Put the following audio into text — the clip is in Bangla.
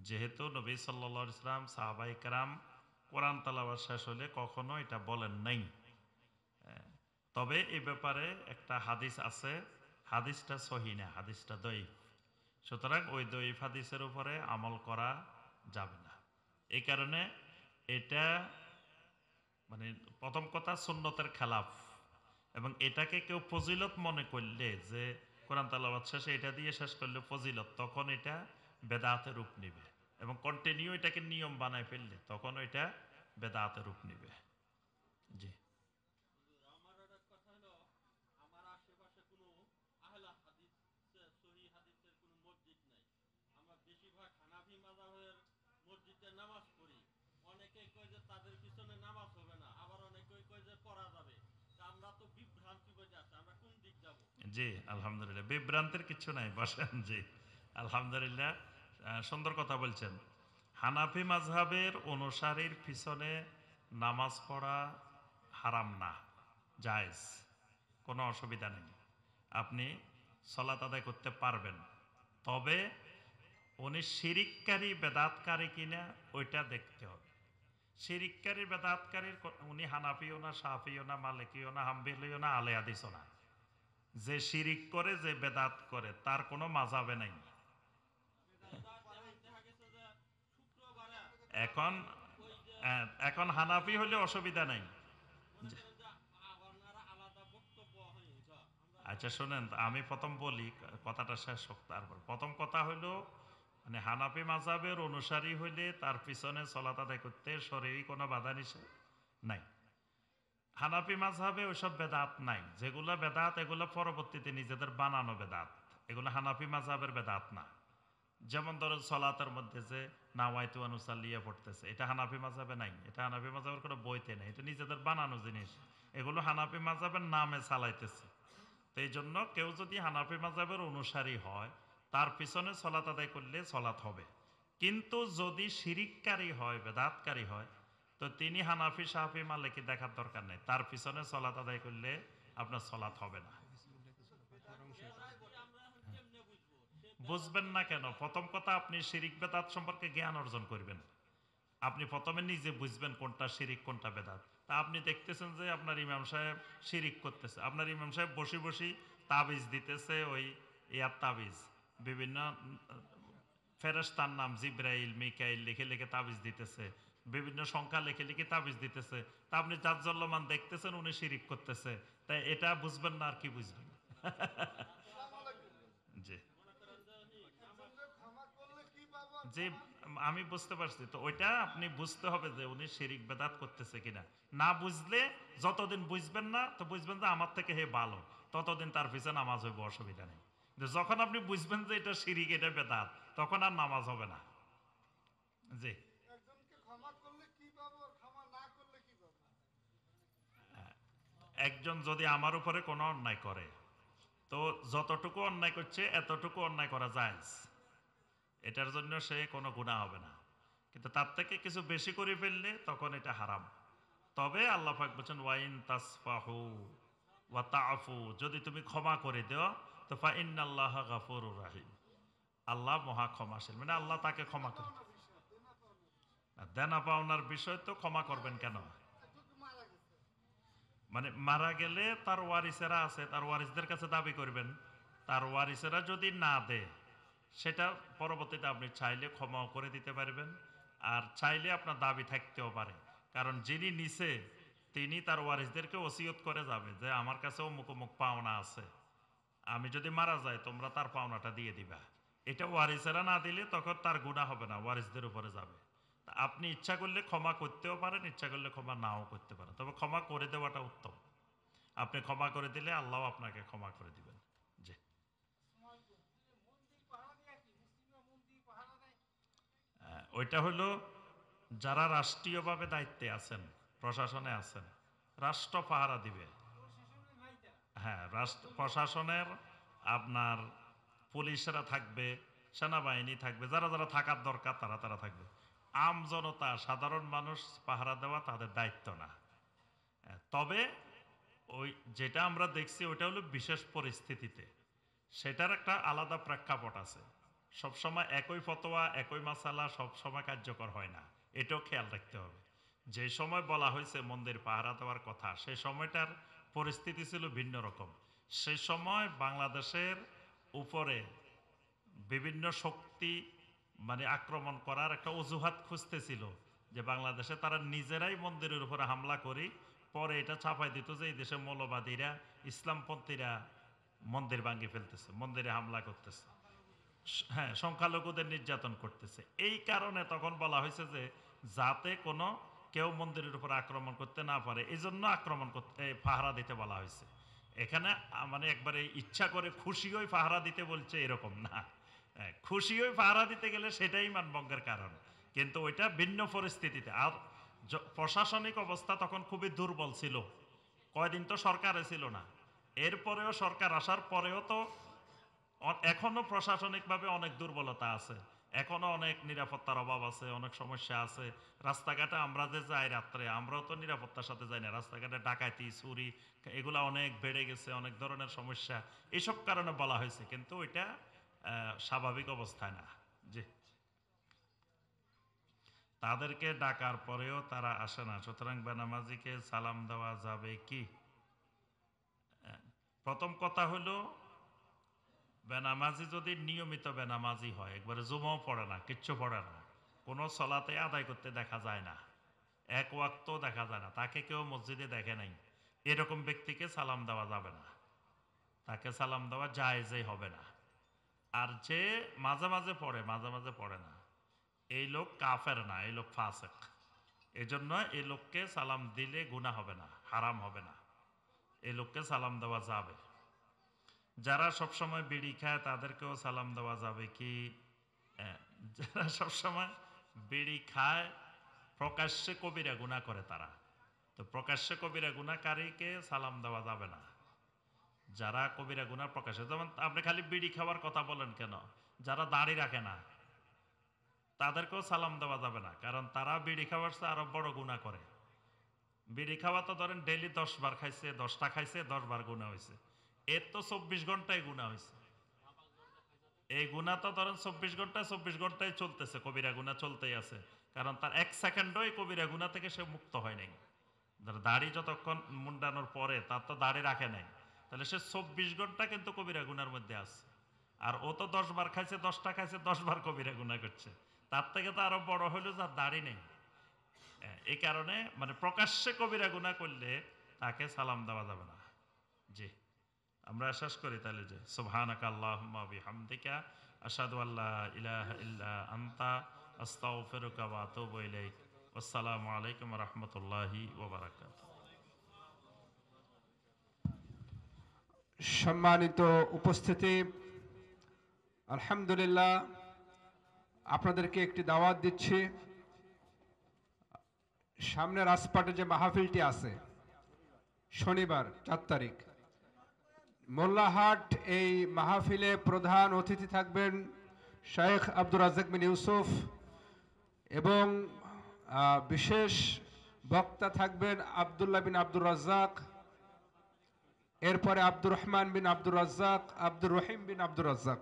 যেহেতু নবী সাল্লাল্লাহু আলাইহি সাল্লাম সাহাবায়ে কেরাম কোরআন তেলাওয়াত শেষ হলে কখনো এটা বলেন নাই। তবে এই ব্যাপারে একটা হাদিস আছে, হাদিসটা সহিহ না, হাদিসটা দঈফ। সুতরাং ওই দঈফ হাদিসের উপরে আমল করা যাবে না। এই কারণে এটা মানে প্রথম কথা সুন্নতের খেলাফ, এবং এটাকে কেউ ফজিলত মনে করলে যে কোরআন তেলাওয়াত শেষে এটা দিয়ে শেষ করলে ফজিলত, তখন এটা বেদাতের রূপ নিবে, এবং কন্টিনিউ এটাকে নিয়ম বানায় ফেললে তখন এটা বেদাতের রূপ নিবে। জি। আমার একটা কথা হলো, আমার আশেপাশে কোনো আহলে হাদিস সহিহ হাদিসের কোনো মসজিদ নাই। আমরা বেশিরভাগ হানাফি মাযহাবের মসজিদে নামাজ পড়ি। অনেকে কয় যে তাদের পিছনে নামাজ হবে না, আবার অনেকে কয় যে পড়া যাবে। তা আমরা তো বিভ্রান্তি বোঝা আছে, আমরা কোন দিক যাব? জি, আলহামদুলিল্লাহ, বিভ্রান্তের কিছু নাই, বসেন। জি, আলহামদুলিল্লাহ, সুন্দর কথা বলছেন। হানাফি মাযহাবের অনুসারীর পিছনে নামাজ পড়া হারাম না, জায়েজ, কোনো অসুবিধা নেই। আপনি সলাত আদায় করতে পারবেন। তবে উনি শিরিককারী বেদাতকারী কিনা ওইটা দেখতে হবে। শিরিককারী বেদাতকারীর উনি হানাফিও না, শাফিও না, মালিকিও না, হাম্বলিও না, আলে হাদিসও না। যে শিরিক করে, যে বেদাত করে, তার কোনো মাযহাবে নাই। দেখা গেছে যে শুক্রবারে এখন ওই যে এখন হানাফি হলে অসুবিধা নাই। মনে করেন যে ওনারা আলাদা বক্তব্য হয় এটা আমরা আচ্ছা শোনেন, আমি প্রথম বলি, কথাটা শেষ হোক। তারপর প্রথম কথা হইল, মানে হানাফি মাযহাবের অনুসারী হইলে তার পিছনে সলাত আদায় করতে শরীরি কোনো বাধা নিষেধ নাই। হানাফি মাযহাবে ওইসব বেদাত নাই। যেগুলো বেদাত এগুলো পরবর্তীতে নিজেদের বানানো বেদাত, এগুলো হানাফি মাযহাবের বেদাত না। যেমন ধরো সলাতের মধ্যে যে নাওয়াইতু আন উসাল্লিয়া পড়তেছে, এটা হানাফি মাযহাবে নাই, এটা হানাফি মাযহাবের কোনো বইতে নেই, এটা নিজেদের বানানো জিনিস। এগুলো হানাফি মাযহাবের নামে চালাইতেছে। তো এই জন্য কেউ যদি হানাফি মাযহাবের অনুসারী হয়, তার পিছনে সলাত আদায় করলে সলাত হবে। কিন্তু যদি শিরিককারী হয়, বেদাতকারী হয়, তো তিনি হানাফি শাফি মালিকি দেখার দরকার নেই, তার পিছনে সলাত আদায় করলে আপনার সলাত হবে না। বেদাতি আমরা এখন কেমনে বুঝবো সে বেদাতি বুঝবেন না কেন? প্রথম কথা, আপনি শিরিক বেদাত সম্পর্কে জ্ঞান অর্জন করবেন। আপনি প্রথমে নিজে বুঝবেন কোনটা শিরিক কোনটা বেদাত। তা আপনি দেখতেছেন যে আপনার ইমাম সাহেব শিরিক করতেছে, আপনার ইমাম সাহেব বসে বসে তাবিজ দিতেছে, ওই ইয়ার তাবিজ, বিভিন্ন ফেরেশতার নাম জিব্রাইল মিকাইল লিখে লিখে তাবিজ দিতেছে, বিভিন্ন সংখ্যা লিখে লিখে তাবিজ দিতেছে। তা আপনি জাজ্জল্যমান দেখতেছেন উনি শিরিক করতেছে, তাই এটা বুঝবেন না আর কি বুঝবেন? তারা তো আবার জি, মনে করেন যে নামাজ যে আমি বুঝতে পারছি, তো ওইটা আপনি বুঝতে হবে যে উনি শিরিক বেদাত করতেছে কিনা। না বুঝলে, যতদিন বুঝবেন না তো বুঝবেন যে আমার থেকে হে ভালো, ততদিন তার পিছনে নামাজ হইব, অসুবিধা নেই। কিন্তু যখন আপনি বুঝবেন যে এটা শিরিক, এটা বেদাত, তখন আর নামাজ হবে না। জি। একজনকে ক্ষমা করলে কি পাবো আর ক্ষমা না করলে কি পাবো? একজন যদি আমার উপরে কোনো অন্যায় করে, তো যতটুকু অন্যায় করছে এতটুকু অন্যায় করা যায়, এটার জন্য সে কোনো গুনাহ হবে না। কিন্তু তার থেকে কিছু বেশি করে ফেললে তখন এটা হারাম। তবে আল্লাহ পাক বলেন, ওয়াইন তাসফাহু ওয়া তাআফু, যদি তুমি ক্ষমা করে দাও, তো ফা ইন্নাল্লাহা গাফুরুর রাহিম, আল্লাহ মহা ক্ষমাশীল, মানে আল্লাহ তাকে ক্ষমা করে। পাওনা বিষয়, দেনা পাওনা। আর দেনা পাওনার বিষয় তো ক্ষমা করবেন কেন? একজনকে মারা গেছে, মানে মারা গেলে তার ওয়ারিসেরা আছে, তার ওয়ারিসদের কাছে দাবি করবেন। তার ওয়ারিসেরা যদি না দেয়, সেটা পরবর্তীতে আপনি চাইলে ক্ষমাও করে দিতে পারবেন, আর চাইলে আপনার দাবি থাকতেও পারে। কারণ যিনি নিছে তিনি তার ওয়ারিসদেরকে ওসিয়ত করে যাবে যে আমার কাছে অমুক অমুক পাওনা আছে, আমি যদি মারা যাই তোমরা তার পাওনাটা দিয়ে দিবা। এটা ওয়ারিসেরা না দিলে তখন তার গুনাহ হবে না, ওয়ারিসদের উপরে যাবে। তা আপনি ইচ্ছা করলে ক্ষমা করতেও পারেন, ইচ্ছা করলে ক্ষমা নাও করতে পারেন, তবে ক্ষমা করে দেওয়াটা উত্তম। আপনি ক্ষমা করে দিলে আল্লাহ আপনাকে ক্ষমা করে দিবেন। জি। মন্দির পাহারা দেয় কি? মুসলিমরা মন্দির পাহারা দেয়। ওইটা হলো যারা রাষ্ট্রীয়ভাবে দায়িত্বে আছেন, প্রশাসনে আছেন, রাষ্ট্র পাহারা দিবে। প্রশাসনের নাই তারা। হ্যাঁ, রাষ্ট্র প্রশাসনের আপনার পুলিশরা থাকবে, সেনাবাহিনী থাকবে, যারা যারা থাকার দরকার তারা তারা থাকবে। আম জনতা, সাধারণ মানুষ পাহারা দেওয়া তাদের দায়িত্ব না। তবে ওই যেটা আমরা দেখছি ওটা হলো বিশেষ পরিস্থিতিতে, সেটার একটা আলাদা প্রেক্ষাপট আছে। সবসময় একই ফতোয়া একই মাসালা সবসময় কার্যকর হয় না, এটাও খেয়াল রাখতে হবে। যে সময় বলা হয়েছে মন্দির পাহারা দেওয়ার কথা, সেই সময়টার পরিস্থিতি ছিল ভিন্ন রকম। সেই সময় বাংলাদেশের উপরে বিভিন্ন শক্তি মানে আক্রমণ করার একটা অজুহাত খুঁজতেছিল, যে বাংলাদেশে তারা নিজেরাই মন্দিরের উপরে হামলা করি, পরে এটা চাপাই দিত যে এই দেশে মৌলবাদীরা ইসলামপন্থীরা মন্দির ভাঙিয়ে ফেলতেছে, মন্দিরে হামলা করতেছে, হ্যাঁ সংখ্যালঘুদের নির্যাতন করতেছে। এই কারণে তখন বলা হয়েছে যে যাতে কোনো কেউ মন্দিরের উপর আক্রমণ করতে না পারে, এই জন্য আক্রমণ করতে পাহারা দিতে বলা হয়েছে। এখানে মানে একবারে ইচ্ছা করে খুশি হয়ে পাহারা দিতে বলছে এরকম না। খুশি হয়ে পাহারা দিতে গেলে সেটাই মানভঙ্গের কারণ, কিন্তু ওইটা ভিন্ন পরিস্থিতিতে। আর প্রশাসনিক অবস্থা তখন খুবই দুর্বল ছিল, কয়দিন তো সরকারে ছিল না, এরপরেও সরকার আসার পরেও তো এখনো প্রশাসনিকভাবে অনেক দুর্বলতা আছে, এখনো অনেক নিরাপত্তার অভাব আছে, অনেক সমস্যা আছে। রাস্তাঘাটে আমরা যে যাই রাত্রে, আমরাও তো নিরাপত্তার সাথে যাই না, রাস্তাঘাটে ডাকাতি চুরি এগুলা অনেক বেড়ে গেছে, অনেক ধরনের সমস্যা, এইসব কারণে বলা হয়েছে, কিন্তু ওইটা স্বাভাবিক অবস্থায় না। জি, তাদেরকে ডাকার পরেও তারা আসে না, সুতরাং বেনামাজিকে সালাম দেওয়া যাবে কি? প্রথম কথা হলো, বেনামাজি যদি নিয়মিত বেনামাজি হয়, একবারে জুমাও পড়ে না, কিচ্ছু পড়ে না, কোনো সলাতে আদায় করতে দেখা যায় না, এক ওয়াক্তও দেখা যায় না, তাকে কেউ মসজিদে দেখে নাই, এরকম ব্যক্তিকে সালাম দেওয়া যাবে না, তাকে সালাম দেওয়া জায়েজই হবে না। আর যে মাঝে মাঝে পড়ে মাঝে মাঝে পড়ে না, এই লোক কাফের না, এই লোক ফাসেক, এই জন্য এই লোককে সালাম দিলে গুনাহ হবে না, হারাম হবে না, এই লোককে সালাম দেওয়া যাবে। যারা সবসময় বিড়ি খায় তাদেরকেও সালাম দেওয়া যাবে কি? যারা সবসময় বিড়ি খায় প্রকাশ্যে কবিরা গুনাহ করে তারা, তো প্রকাশ্যে কবিরা গুনাহকারীকে সালাম দেওয়া যাবে না। যারা কবিরা গুনাহ প্রকাশ্যে, যেমন আপনি খালি বিড়ি খাওয়ার কথা বলেন কেন, যারা দাড়ি রাখে না তাদেরকেও সালাম দেওয়া যাবে না, কারণ তারা বিড়ি খাওয়ার চেয়ে আরো বড় গুনাহ করে। বিড়ি খাওয়া তো ধরেন ডেইলি 10 বার খাইছে, 10টা খাইছে, 10 বার গুনাহ হয়েছে, এর তো 24 ঘন্টায় গুনাহ হয়েছে। এই গুনাহ তো ধরেন 24 ঘন্টায় চলতেছে, কবিরা গুনাহ চলতেই আছে, কারণ তার 1 সেকেন্ডও এই কবিরা গুনাহ থেকে সে মুক্ত হয় নাই। দাড়ি যতক্ষণ মুন্ডানোর পরে তার তো দাড়ি রাখে নাই, তাহলে সে 24 ঘন্টা কিন্তু কবিরা গুনার মধ্যে আছে। আর ও তো 10 বার খাইছে, 10টা খাইছে, 10 বার কবিরা গুনাহ করছে, তার থেকে তো আরো বড় হইলো যার দাড়ি নেই। এই কারণে মানে প্রকাশ্যে কবিরা গুনাহ করলে তাকে সালাম দেওয়া যাবে না। জি, আমরা শেষ করি তাহলে, যে সুবহানাকা আল্লাহুম্মা বিহামদিকা আশহাদু আল্লা ইলাহা ইল্লা আনতা আস্তাগফিরুকা ওয়া আতুবু ইলাইক। আসসালামু আলাইকুম ওয়া রাহমাতুল্লাহি ওয়া বারাকাতুহু। সম্মানিত উপস্থিতি, আলহামদুলিল্লাহ, আপনাদেরকে একটি দাওয়াত দিচ্ছি। সামনে রাজপাটে যে মাহফিলটি আছে শনিবার 4 তারিখ মোল্লাহাট, এই মাহফিলে প্রধান অতিথি থাকবেন শেখ আব্দুর রাজ্জাক বিন ইউসুফ এবং বিশেষ বক্তা থাকবেন আব্দুল্লাহ বিন আব্দুর রাজ্জাক, এরপরে আব্দুর রহমান বিন আব্দুর রাজ্জাক, আব্দুর রহিম বিন আব্দুর রাজ্জাক।